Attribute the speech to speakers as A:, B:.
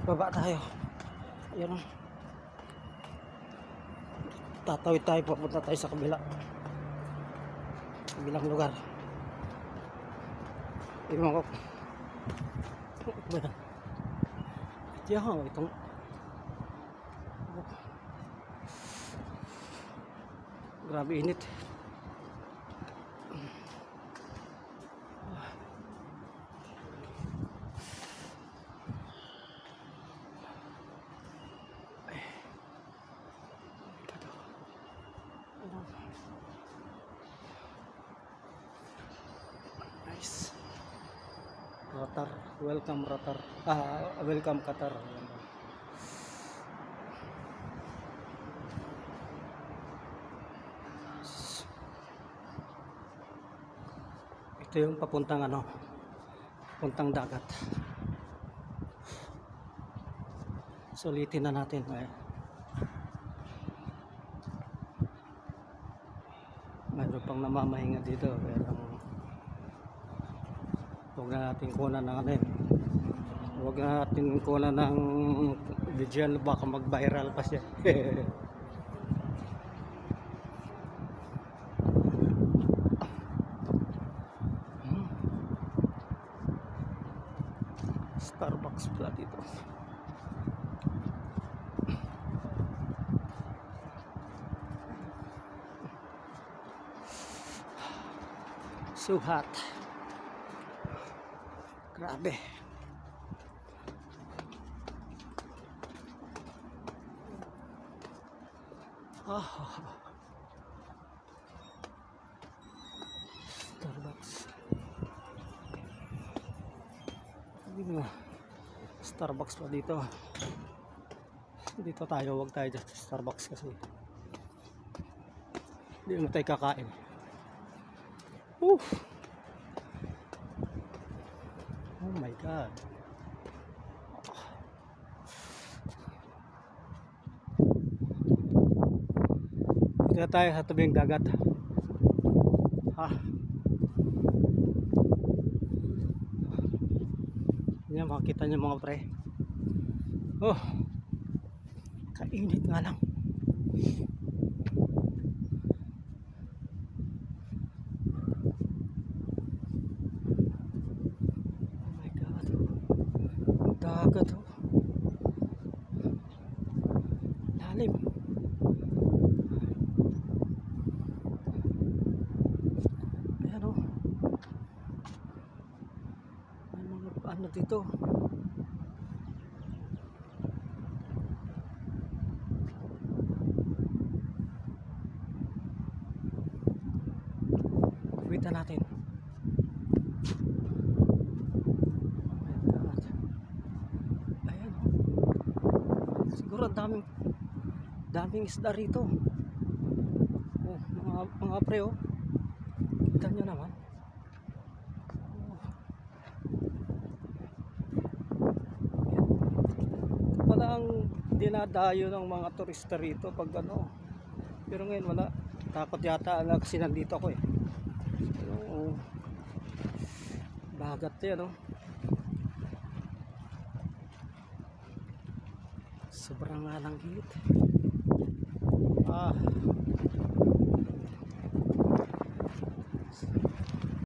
A: Baba tayo. Ayan. Tatawid tayo, papunta tayo sa kabilang lugar. Iwan ko. Diyan, itong grabe init. Nice. Rotar, welcome Rotar. Welcome Qatar. Ito yung papuntang puntang dagat. Sulitin na natin. Mayroon pang namamahinga dito. Huwag na natin kunan ng huwag na natin kunan ng video, baka mag-viral pa siya. Starbucks pala dito. So hot. Grabe. Starbucks. Starbucks pa dito. Dito tayo, huwag tayo dyan sa Starbucks kasi hindi mo tayo kakain. Oh my God. Dito tayo sa tabing dagat. Yan, makikita nyo mga pre. Oh, kainit nga lang. Oh my God. Dagat oh. Lalim. Ayan oh. May mga dito. Kuwitan natin. Siguro daming isda rito. Oh, mga pre oh. Kita nyo naman. Ito pala ang dinadayo ng mga turista rito pag pero ngayon wala. Takot yata kasi nandito ako eh. Pero bagat yan oh. Sobrang nga lang higit.